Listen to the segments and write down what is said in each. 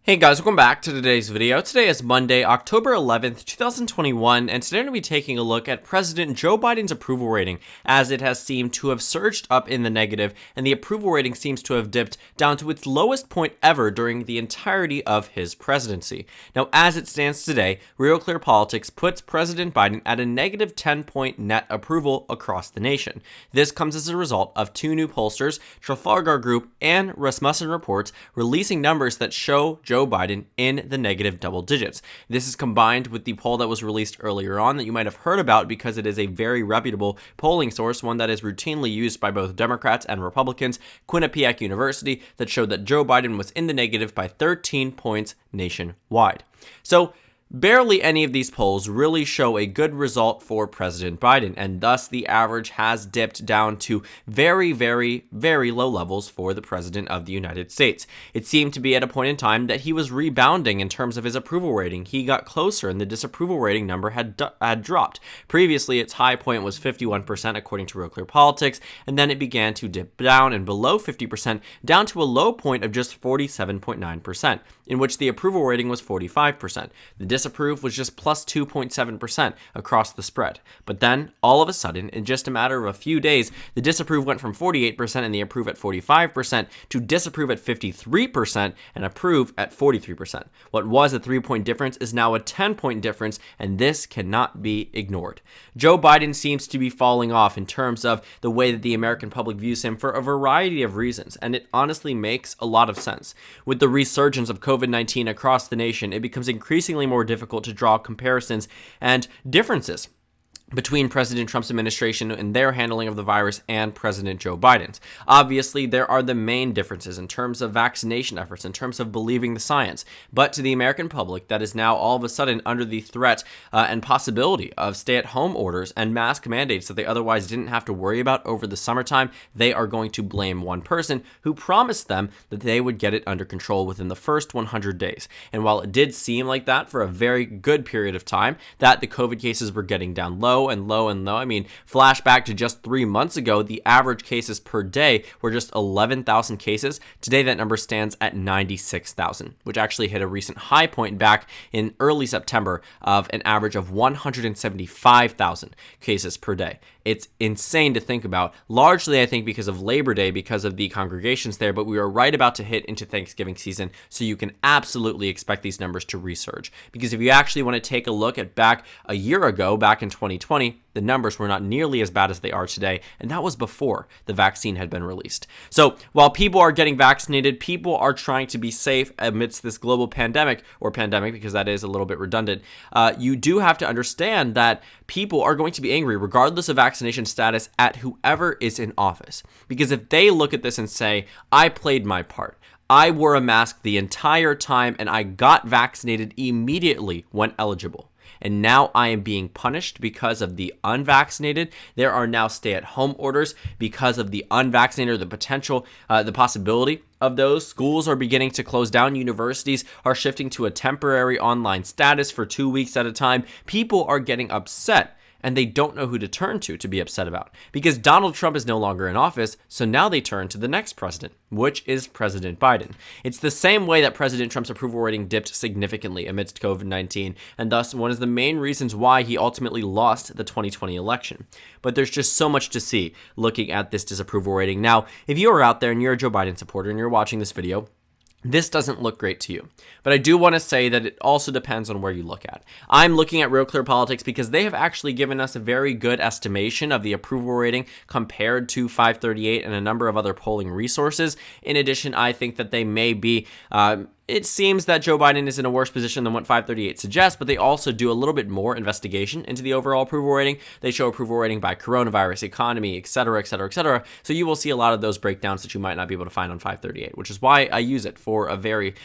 Hey guys, welcome back to today's video. Today is Monday, October 11th, 2021, and today I'm going to be taking a look at President Joe Biden's approval rating, as it has seemed to have surged up in the negative, and the approval rating seems to have dipped down to its lowest point ever during the entirety of his presidency. Now, as it stands today, Real Clear Politics puts President Biden at a negative 10-point net approval across the nation. This comes as a result of two new pollsters, Trafalgar Group and Rasmussen Reports, releasing numbers that show Joe Biden in the negative double digits. This is combined with the poll that was released earlier on that you might have heard about because it is a very reputable polling source, one that is routinely used by both Democrats and Republicans, Quinnipiac University, that showed that Joe Biden was in the negative by 13 points nationwide. So, barely any of these polls really show a good result for President Biden, and thus the average has dipped down to very, very, very low levels for the President of the United States. It seemed to be at a point in time that he was rebounding in terms of his approval rating. He got closer, and the disapproval rating number had dropped. Previously, its high point was 51%, according to Real Clear Politics, and then it began to dip down and below 50%, down to a low point of just 47.9%, in which the approval rating was 45%. The disapprove was just plus 2.7% across the spread. But then, all of a sudden, in just a matter of a few days, the disapprove went from 48% and the approve at 45% to disapprove at 53% and approve at 43%. What was a 3-point difference is now a 10-point difference, and this cannot be ignored. Joe Biden seems to be falling off in terms of the way that the American public views him for a variety of reasons, and it honestly makes a lot of sense. With the resurgence of COVID-19 across the nation, it becomes increasingly more difficult to draw comparisons and differences between President Trump's administration and their handling of the virus and President Joe Biden's. Obviously, there are the main differences in terms of vaccination efforts, in terms of believing the science. But to the American public that is now all of a sudden under the threat and possibility of stay-at-home orders and mask mandates that they otherwise didn't have to worry about over the summertime, they are going to blame one person who promised them that they would get it under control within the first 100 days. And while it did seem like that for a very good period of time, that the COVID cases were getting down low and low and low. I mean, flashback to just 3 months ago, the average cases per day were just 11,000 cases. Today, that number stands at 96,000, which actually hit a recent high point back in early September of an average of 175,000 cases per day. It's insane to think about, largely, I think, because of Labor Day, because of the congregations there, but we are right about to hit into Thanksgiving season, so you can absolutely expect these numbers to resurge. Because if you actually want to take a look at back a year ago, back in 2020, the numbers were not nearly as bad as they are today, and that was before the vaccine had been released. So while people are getting vaccinated, people are trying to be safe amidst this global pandemic, or pandemic because that is a little bit redundant. You do have to understand that people are going to be angry regardless of vaccination status at whoever is in office. Because if they look at this and say, I played my part, I wore a mask the entire time and I got vaccinated immediately when eligible, and now I am being punished because of the unvaccinated. There are now stay-at-home orders because of the unvaccinated, the possibility of those. Schools are beginning to close down. Universities are shifting to a temporary online status for 2 weeks at a time. People are getting upset, and they don't know who to turn to be upset about, because Donald Trump is no longer in office, so now they turn to the next president, which is President Biden. It's the same way that President Trump's approval rating dipped significantly amidst COVID-19, and thus one of the main reasons why he ultimately lost the 2020 election. But there's just so much to see looking at this disapproval rating. Now, if you are out there and you're a Joe Biden supporter and you're watching this video, this doesn't look great to you. But I do want to say that it also depends on where you look at. I'm looking at Real Clear Politics because they have actually given us a very good estimation of the approval rating compared to FiveThirtyEight and a number of other polling resources. In addition, I think that they may be it seems that Joe Biden is in a worse position than what FiveThirtyEight suggests, but they also do a little bit more investigation into the overall approval rating. They show approval rating by coronavirus, economy, et cetera, et cetera, et cetera. So you will see a lot of those breakdowns that you might not be able to find on FiveThirtyEight, which is why I use it for a very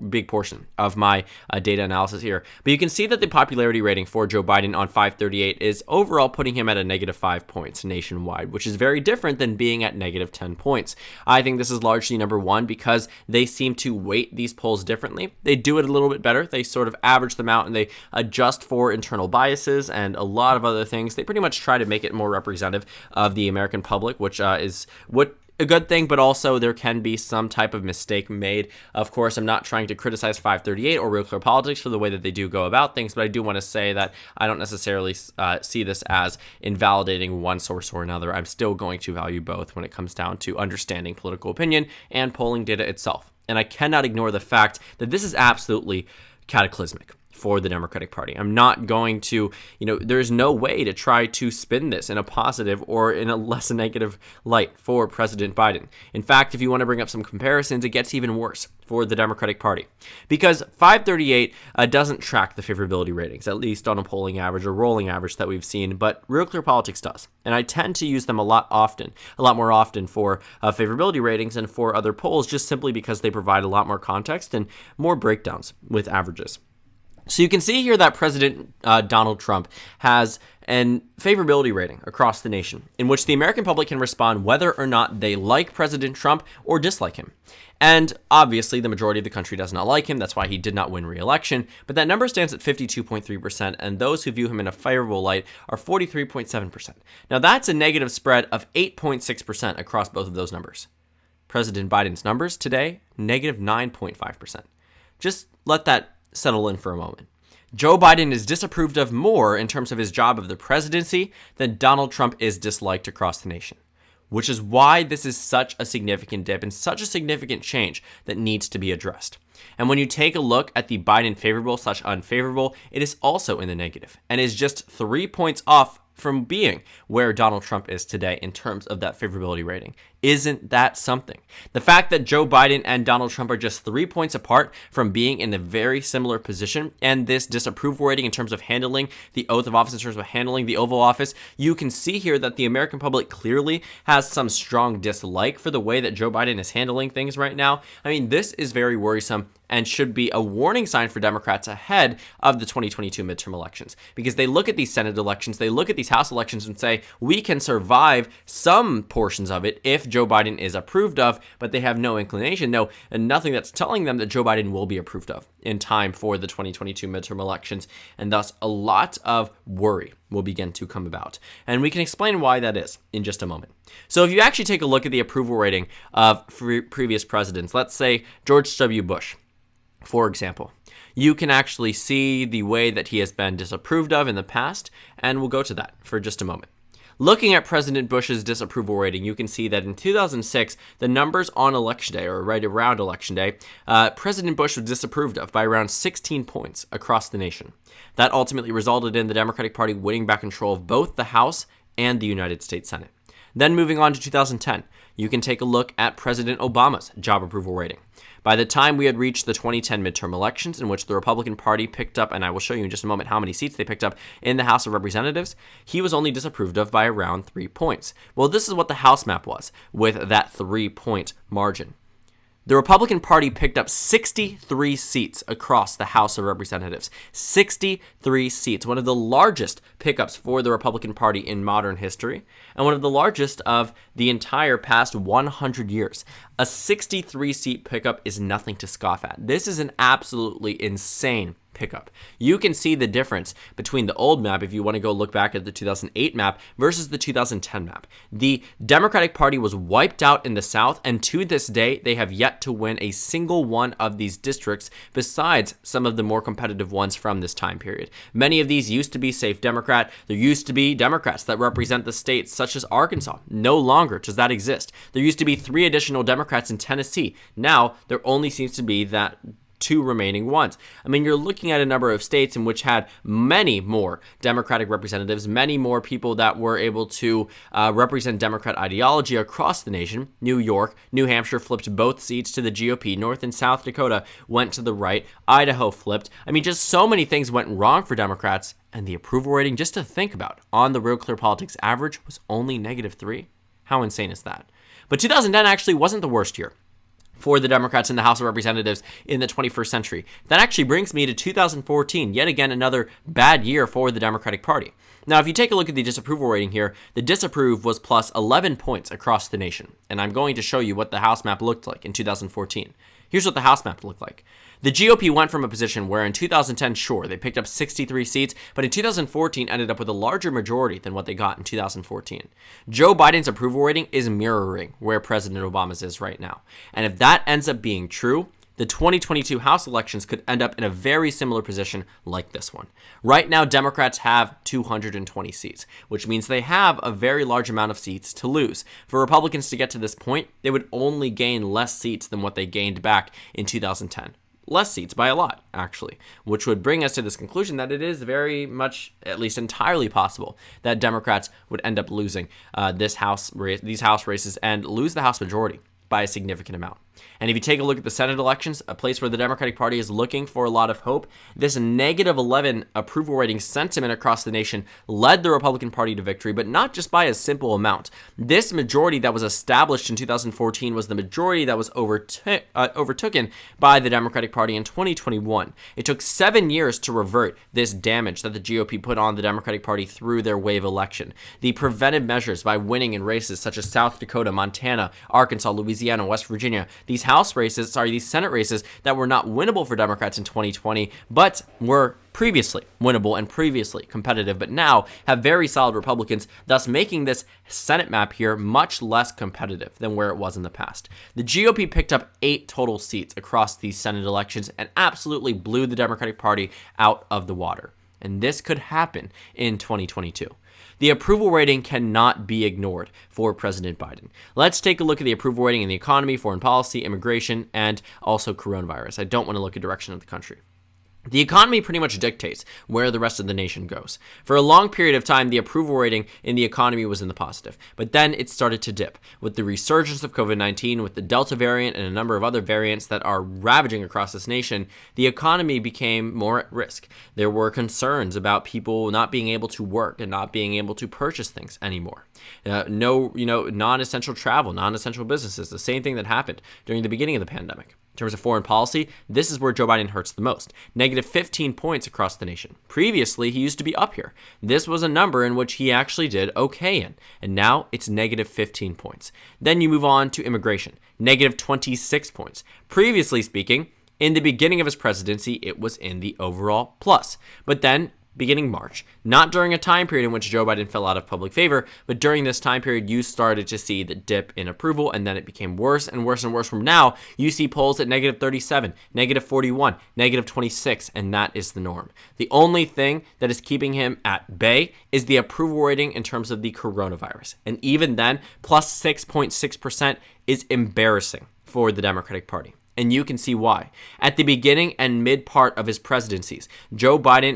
big portion of my data analysis here. But you can see that the popularity rating for Joe Biden on FiveThirtyEight is overall putting him at a negative 5 points nationwide, which is very different than being at negative 10 points. I think this is largely, number one, because they seem to weight these polls differently. They do it a little bit better. They sort of average them out and they adjust for internal biases and a lot of other things. They pretty much try to make it more representative of the American public, which is what a good thing, but also there can be some type of mistake made. Of course, I'm not trying to criticize 538 or Real Clear Politics for the way that they do go about things, but I do want to say that I don't necessarily see this as invalidating one source or another. I'm still going to value both when it comes down to understanding political opinion and polling data itself. And I cannot ignore the fact that this is absolutely cataclysmic for the Democratic Party. I'm not going to, there's no way to try to spin this in a positive or in a less negative light for President Biden. In fact, if you want to bring up some comparisons, it gets even worse for the Democratic Party because 538 doesn't track the favorability ratings, at least on a polling average or rolling average that we've seen, but Real Clear Politics does. And I tend to use them a lot more often for favorability ratings and for other polls, just simply because they provide a lot more context and more breakdowns with averages. So you can see here that President Donald Trump has an favorability rating across the nation in which the American public can respond whether or not they like President Trump or dislike him. And obviously, the majority of the country does not like him. That's why he did not win re-election. But that number stands at 52.3%, and those who view him in a favorable light are 43.7%. Now, that's a negative spread of 8.6% across both of those numbers. President Biden's numbers today, negative 9.5%. Just let that settle in for a moment. Joe Biden is disapproved of more in terms of his job of the presidency than Donald Trump is disliked across the nation, which is why this is such a significant dip and such a significant change that needs to be addressed. And when you take a look at the Biden favorable/unfavorable, it is also in the negative and is just 3 points off from being where Donald Trump is today in terms of that favorability rating. Isn't that something? The fact that Joe Biden and Donald Trump are just 3 points apart from being in a very similar position, and this disapproval rating in terms of handling the oath of office, in terms of handling the Oval Office, you can see here that the American public clearly has some strong dislike for the way that Joe Biden is handling things right now. I mean, this is very worrisome and should be a warning sign for Democrats ahead of the 2022 midterm elections, because they look at these Senate elections, they look at these House elections and say, we can survive some portions of it if Joe Biden is approved of, but they have no inclination, and nothing that's telling them that Joe Biden will be approved of in time for the 2022 midterm elections, and thus a lot of worry will begin to come about. And we can explain why that is in just a moment. So if you actually take a look at the approval rating of previous presidents, let's say George W. Bush, for example, you can actually see the way that he has been disapproved of in the past, and we'll go to that for just a moment. Looking at President Bush's disapproval rating, you can see that in 2006, the numbers on Election Day, or right around Election Day, President Bush was disapproved of by around 16 points across the nation. That ultimately resulted in the Democratic Party winning back control of both the House and the United States Senate. Then moving on to 2010, you can take a look at President Obama's job approval rating. By the time we had reached the 2010 midterm elections, in which the Republican Party picked up, and I will show you in just a moment how many seats they picked up in the House of Representatives, he was only disapproved of by around 3 points. Well, this is what the House map was, with that 3-point margin. The Republican Party picked up 63 seats across the House of Representatives. 63 seats, one of the largest pickups for the Republican Party in modern history, and one of the largest of the entire past 100 years. A 63-seat pickup is nothing to scoff at. This is an absolutely insane pickup. You can see the difference between the old map, if you want to go look back at the 2008 map, versus the 2010 map. The Democratic Party was wiped out in the South, and to this day, they have yet to win a single one of these districts besides some of the more competitive ones from this time period. Many of these used to be safe Democrat. There used to be Democrats that represent the states such as Arkansas. No longer does that exist. There used to be 3 additional Democrats in Tennessee. Now, there only seems to be that 2 remaining ones. I mean, you're looking at a number of states in which had many more Democratic representatives, many more people that were able to represent Democrat ideology across the nation. New York, New Hampshire flipped both seats to the GOP. North and South Dakota went to the right. Idaho flipped. I mean, just so many things went wrong for Democrats, and the approval rating, just to think about, on the Real Clear Politics average was only -3. How insane is that? But 2010 actually wasn't the worst year for the Democrats in the House of Representatives in the 21st century. That actually brings me to 2014, yet again another bad year for the Democratic Party. Now, if you take a look at the disapproval rating here, the disapprove was plus 11 points across the nation, and I'm going to show you what the House map looked like in 2014. Here's what the House map looked like. The GOP went from a position where in 2010, sure, they picked up 63 seats, but in 2014 ended up with a larger majority than what they got in 2014. Joe Biden's approval rating is mirroring where President Obama's is right now. And if that ends up being true, the 2022 House elections could end up in a very similar position like this one. Right now, Democrats have 220 seats, which means they have a very large amount of seats to lose. For Republicans to get to this point, they would only gain less seats than what they gained back in 2010. Less seats by a lot, actually, which would bring us to this conclusion that it is very much, at least entirely possible, that Democrats would end up losing these House races and lose the House majority by a significant amount. And if you take a look at the Senate elections, a place where the Democratic Party is looking for a lot of hope, this -11 approval rating sentiment across the nation led the Republican Party to victory, but not just by a simple amount. This majority that was established in 2014 was the majority that was overtaken by the Democratic Party in 2021. It took 7 years to revert this damage that the GOP put on the Democratic Party through their wave election. The preventive measures by winning in races such as South Dakota, Montana, Arkansas, Louisiana, West Virginia, these Senate races that were not winnable for Democrats in 2020, but were previously winnable and previously competitive, but now have very solid Republicans, thus making this Senate map here much less competitive than where it was in the past. The GOP picked up 8 total seats across these Senate elections and absolutely blew the Democratic Party out of the water. And this could happen in 2022. The approval rating cannot be ignored for President Biden. Let's take a look at the approval rating in the economy, foreign policy, immigration, and also coronavirus. I don't want to look at direction of the country. The economy pretty much dictates where the rest of the nation goes. For a long period of time, the approval rating in the economy was in the positive, but then it started to dip. With the resurgence of COVID-19, with the Delta variant and a number of other variants that are ravaging across this nation, the economy became more at risk. There were concerns about people not being able to work and not being able to purchase things anymore. Non-essential travel, non-essential businesses, the same thing that happened during the beginning of the pandemic. In terms of foreign policy, this is where Joe Biden hurts the most. -15 points across the nation. Previously, he used to be up here. This was a number in which he actually did okay in, and now it's -15 points. Then you move on to immigration, -26 points. Previously speaking, in the beginning of his presidency, it was in the overall plus. But then, beginning March, not during a time period in which Joe Biden fell out of public favor, but during this time period, you started to see the dip in approval, and then it became worse and worse and worse. From now, you see polls at -37, -41, -26, and that is the norm. The only thing that is keeping him at bay is the approval rating in terms of the coronavirus. And even then, plus 6.6% is embarrassing for the Democratic Party. And you can see why. At the beginning and mid part of his presidencies, Joe Biden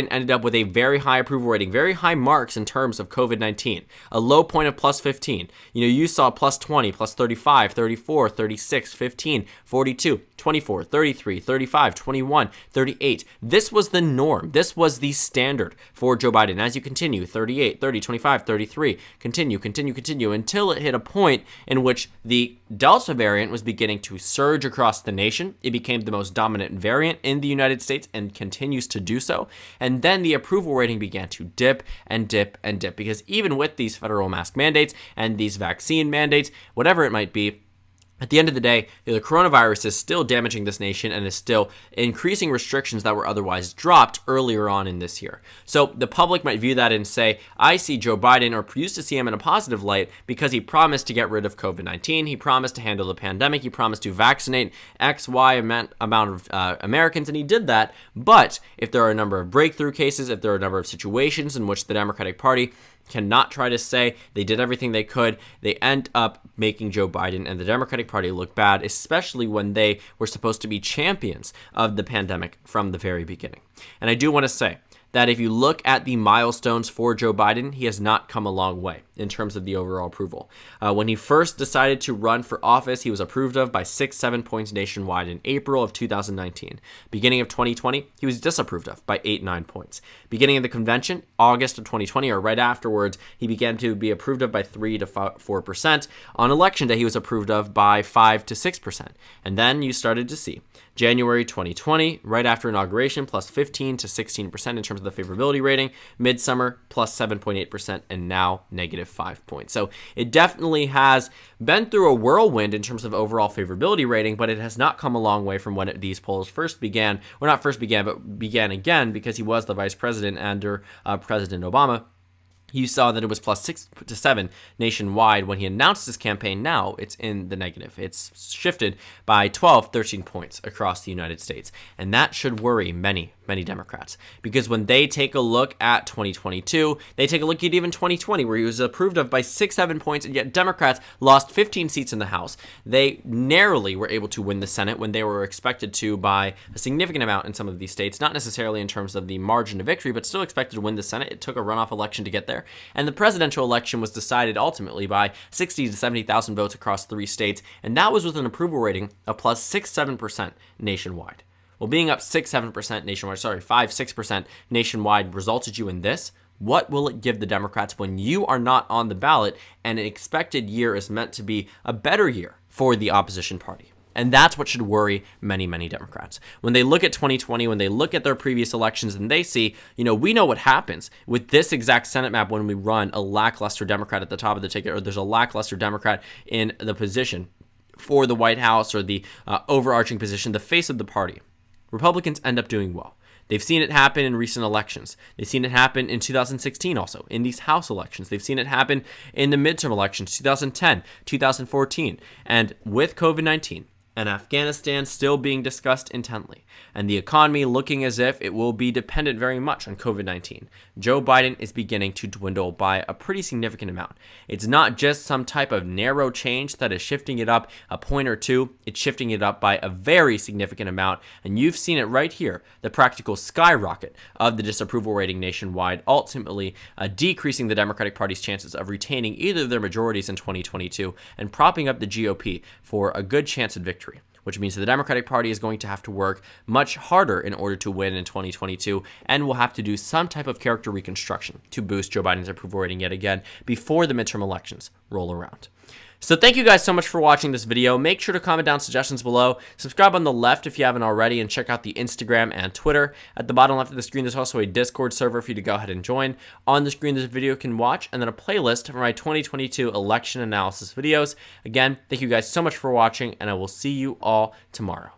ended up with a very high approval rating, very high marks in terms of COVID-19. A low point of plus 15. You saw plus 20, plus 35, 34, 36, 15, 42, 24, 33, 35, 21, 38. This was the norm. This was the standard for Joe Biden. As you continue, 38, 30, 25, 33, continue until it hit a point in which the Delta variant was beginning to surge across the nation. It became the most dominant variant in the United States and continues to do so. And then the approval rating began to dip and dip and dip, because even with these federal mask mandates and these vaccine mandates, whatever it might be, at the end of the day, the coronavirus is still damaging this nation and is still increasing restrictions that were otherwise dropped earlier on in this year. So the public might view that and say, I see Joe Biden, or used to see him in a positive light, because he promised to get rid of COVID-19. He promised to handle the pandemic. He promised to vaccinate XY amount of Americans, and he did that. But if there are a number of breakthrough cases, if there are a number of situations in which the Democratic Party cannot try to say they did everything they could, they end up making Joe Biden and the Democratic Party look bad, especially when they were supposed to be champions of the pandemic from the very beginning. And I do want to say that if you look at the milestones for Joe Biden, he has not come a long way in terms of the overall approval. When he first decided to run for office, he was approved of by 6-7 points nationwide in April of 2019. Beginning of 2020, he was disapproved of by 8-9 points. Beginning of the convention, August of 2020, or right afterwards, he began to be approved of by 3 to 4%. On election day, he was approved of by 5 to 6%. And then you started to see January 2020, right after inauguration, plus 15 to 16% in terms terms of the favorability rating. Midsummer, plus 7.8%, and now negative 5 points. So it definitely has been through a whirlwind in terms of overall favorability rating, but it has not come a long way from when these polls first began, or not first began, but began again because he was the vice president under President Obama. You saw that it was plus 6 to 7 nationwide when he announced his campaign. Now it's in the negative. It's shifted by 12, 13 points across the United States. And that should worry many Democrats, because when they take a look at 2022, they take a look at even 2020, where he was approved of by 6, 7 points, and yet Democrats lost 15 seats in the House. They narrowly were able to win the Senate when they were expected to by a significant amount in some of these states, not necessarily in terms of the margin of victory, but still expected to win the Senate. It took a runoff election to get there. And the presidential election was decided ultimately by 60 to 70,000 votes across 3 states, and that was with an approval rating of plus 6-7% nationwide. Well, being up 6-7% nationwide, 5-6% nationwide resulted you in this. What will it give the Democrats when you are not on the ballot and an expected year is meant to be a better year for the opposition party? And that's what should worry many Democrats. When they look at 2020, when they look at their previous elections and they see, we know what happens with this exact Senate map when we run a lackluster Democrat at the top of the ticket, or there's a lackluster Democrat in the position for the White House or the overarching position, the face of the party. Republicans end up doing well. They've seen it happen in recent elections. They've seen it happen in 2016 also, in these House elections. They've seen it happen in the midterm elections, 2010, 2014. And with COVID-19 and Afghanistan still being discussed intently, and the economy looking as if it will be dependent very much on COVID-19, Joe Biden is beginning to dwindle by a pretty significant amount. It's not just some type of narrow change that is shifting it up a point or two. It's shifting it up by a very significant amount, and you've seen it right here, the practical skyrocket of the disapproval rating nationwide, ultimately decreasing the Democratic Party's chances of retaining either of their majorities in 2022 and propping up the GOP for a good chance at victory, which means the Democratic Party is going to have to work much harder in order to win in 2022, and will have to do some type of character reconstruction to boost Joe Biden's approval rating yet again before the midterm elections roll around. So thank you guys so much for watching this video. Make sure to comment down suggestions below. Subscribe on the left if you haven't already, and check out the Instagram and Twitter. At the bottom left of the screen, there's also a Discord server for you to go ahead and join. On the screen, this video you can watch, and then a playlist for my 2022 election analysis videos. Again, thank you guys so much for watching, and I will see you all tomorrow.